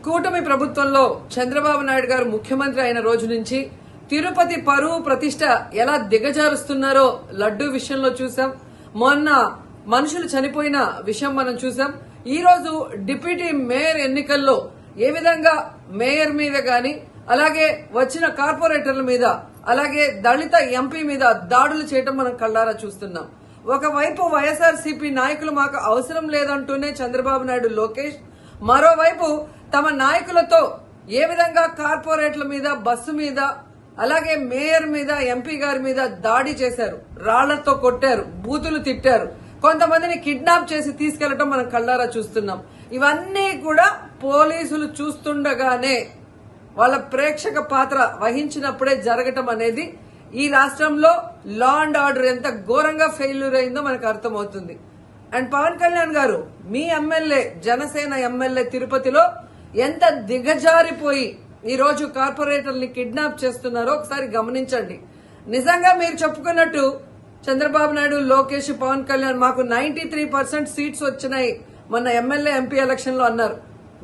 కూటమి ప్రభుత్వంలో చంద్రబాబు నాయుడు గారు ముఖ్యమంత్రి అయిన రోజు నుంచి తిరుపతి పరువు ప్రతిష్ట ఎలా దిగజారుస్తున్నారో లడ్డూ విషయంలో చూసాం. మొన్న మనుషులు చనిపోయిన విషయం మనం చూసాం. ఈ రోజు డిప్యూటీ మేయర్ ఎన్నికల్లో ఏ విధంగా మేయర్ మీద గాని అలాగే వచ్చిన కార్పొరేటర్ల మీద అలాగే దళిత ఎంపీ మీద దాడులు చేయడం మనం కళ్ళారా చూస్తున్నాం. ఒకవైపు వైఎస్ఆర్సీపీ నాయకులు మాకు అవసరం లేదంటూనే చంద్రబాబు నాయుడు లోకేష్, మరోవైపు తమ నాయకులతో ఏ విధంగా కార్పొరేట్ల మీద బస్సు మీద అలాగే మేయర్ మీద ఎంపీ గారి మీద దాడి చేశారు, రాళ్లతో కొట్టారు, బూతులు తిట్టారు, కొంతమందిని కిడ్నాప్ చేసి తీసుకెళ్లడం మనం కళ్ళారా చూస్తున్నాం. ఇవన్నీ కూడా పోలీసులు చూస్తుండగానే వాళ్ళ ప్రేక్షక పాత్ర వహించినప్పుడే జరగటం అనేది ఈ రాష్ట్రంలో లా అండ్ ఆర్డర్ ఎంత ఘోరంగా ఫెయిల్యూర్ అయిందో మనకు అర్థమవుతుంది. అండ్ పవన్ కళ్యాణ్ గారు మీ ఎమ్మెల్యే, జనసేన ఎమ్మెల్యే తిరుపతిలో ఎంత దిగజారిపోయి ఈ రోజు కార్పొరేటర్ని కిడ్నాప్ చేస్తున్నారో ఒకసారి గమనించండి. నిజంగా మీరు చెప్పుకున్నట్టు చంద్రబాబు నాయుడు, లోకేష్, పవన్ కళ్యాణ్ మాకు 93% సీట్స్ వచ్చినాయి మొన్న ఎమ్మెల్యే ఎంపీ ఎలక్షన్ లో అన్నారు.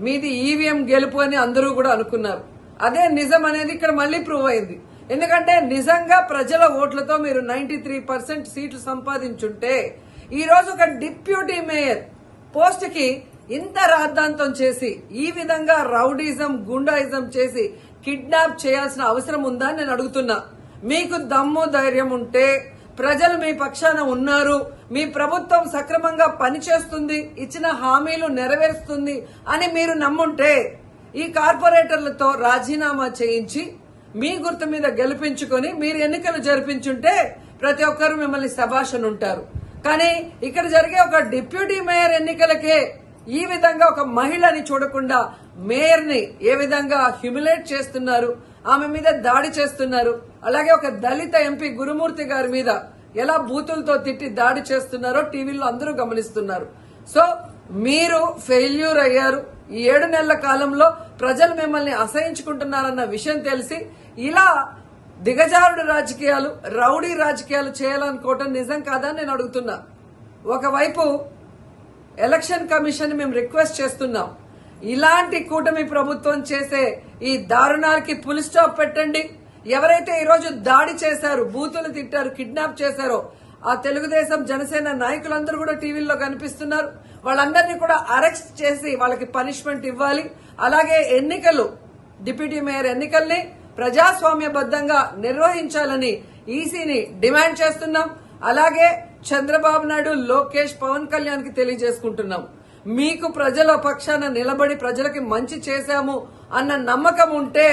మీది ఈవీఎం గెలుపు అని అందరూ కూడా అనుకున్నారు. అదే నిజం అనేది ఇక్కడ మళ్లీ ప్రూవ్ అయింది. ఎందుకంటే నిజంగా ప్రజల ఓట్లతో మీరు 93% సీట్లు సంపాదించుంటే ఈ రోజు ఒక డిప్యూటీ మేయర్ పోస్ట్ కి ఇంత రాద్ధాంతం చేసి ఈ విధంగా రౌడీజం, గుండాయిజం చేసి కిడ్నాప్ చేయాల్సిన అవసరం ఉందా అని నేను అడుగుతున్నా. మీకు దమ్ము ధైర్యం ఉంటే, ప్రజలు మీ పక్షాన ఉన్నారు, మీ ప్రభుత్వం సక్రమంగా పనిచేస్తుంది, ఇచ్చిన హామీలు నెరవేరుస్తుంది అని మీరు నమ్ముంటే ఈ కార్పొరేటర్లతో రాజీనామా చేయించి మీ గుర్తు మీద గెలిపించుకొని మీరు ఎన్నికలు జరిపించుంటే ప్రతి ఒక్కరు మిమ్మల్ని శభాష్ ఉంటారు. కానీ ఇక్కడ జరిగే ఒక డిప్యూటీ మేయర్ ఎన్నికలకే ఈ విధంగా ఒక మహిళని చూడకుండా మేయర్ ని ఏ విధంగా హ్యూమిలేట్ చేస్తున్నారు, ఆమె మీద దాడి చేస్తున్నారు, అలాగే ఒక దళిత ఎంపీ గురుమూర్తి గారి మీద ఎలా బూతులతో తిట్టి దాడి చేస్తున్నారో టీవీలో అందరూ గమనిస్తున్నారు. సో మీరు ఫెయిల్యూర్ అయ్యారు. ఈ 7 నెలల కాలంలో ప్రజలు మిమ్మల్ని అసహించుకుంటున్నారన్న విషయం తెలిసి ఇలా దిగజారుడు రాజకీయాలు, రౌడీ రాజకీయాలు చేయాలనుకోవటం నిజం కాదని నేను అడుగుతున్నా. ఒకవైపు ఎలక్షన్ కమిషన్ మేము రిక్వెస్ట్ చేస్తున్నాం, ఇలాంటి కూటమి ప్రభుత్వం చేసే ఈ దారుణాలకి ఫుల్ స్టాప్ పెట్టండి. ఎవరైతే ఈరోజు దాడి చేశారు, బూతులు తిట్టారు, కిడ్నాప్ చేశారో ఆ తెలుగుదేశం, జనసేన నాయకులందరూ కూడా టీవీల్లో కనిపిస్తున్నారు. వాళ్ళందరినీ కూడా అరెస్ట్ చేసి వాళ్ళకి పనిష్మెంట్ ఇవ్వాలి. అలాగే ఎన్నికలు, డిప్యూటీ మేయర్ ఎన్నికల్ని ప్రజాస్వామ్యబద్దంగా నిర్వహించాలని ఈసీని డిమాండ్ చేస్తున్నాం. అలాగే చంద్రబాబు నాయుడు, లోకేష్, పవన్ కళ్యాణ్ కి తెలియజేసుకుంటున్నాం, మీకు ప్రజల పక్షాన నిలబడి ప్రజలకి మంచి చేశాము అన్న నమ్మకం ఉంటే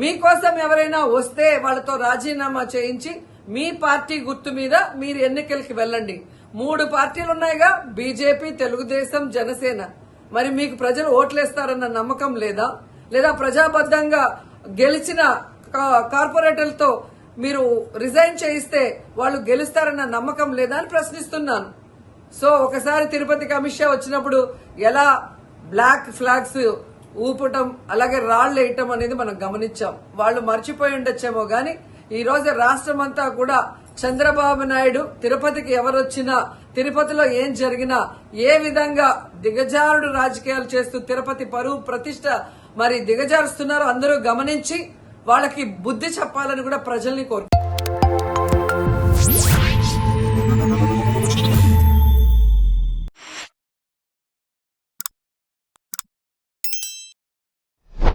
మీకోసం ఎవరైనా వస్తే వాళ్ళతో రాజీనామా చేయించి మీ పార్టీ గుర్తు మీద మీరు ఎన్నికలకి వెళ్ళండి. 3 పార్టీలు ఉన్నాయిగా, బీజేపీ, తెలుగుదేశం, జనసేన. మరి మీకు ప్రజలు ఓట్లేస్తారన్న నమ్మకం లేదా? లేదా ప్రజాబద్దంగా గెలిచిన కార్పొరేటర్లతో మీరు రిజైన్ చేయిస్తే వాళ్ళు గెలుస్తారన్న నమ్మకం లేదా అని ప్రశ్నిస్తున్నాను. సో ఒకసారి తిరుపతికి అమిత్ షా వచ్చినప్పుడు ఎలా బ్లాక్ ఫ్లాగ్స్ ఊపటం అలాగే రాళ్లు వేయటం అనేది మనం గమనించాం. వాళ్ళు మర్చిపోయి ఉండొచ్చేమో గాని ఈ రోజు రాష్ట్రం అంతా కూడా చంద్రబాబు నాయుడు తిరుపతికి ఎవరొచ్చినా, తిరుపతిలో ఏం జరిగినా ఏ విధంగా దిగజారుడు రాజకీయాలు చేస్తూ తిరుపతి పరువు ప్రతిష్ట మరి దిగజారుస్తున్నారో అందరూ గమనించి వాళ్ళకి బుద్ధి చెప్పాలని కూడా ప్రజల్ని కోరుతున్నారు.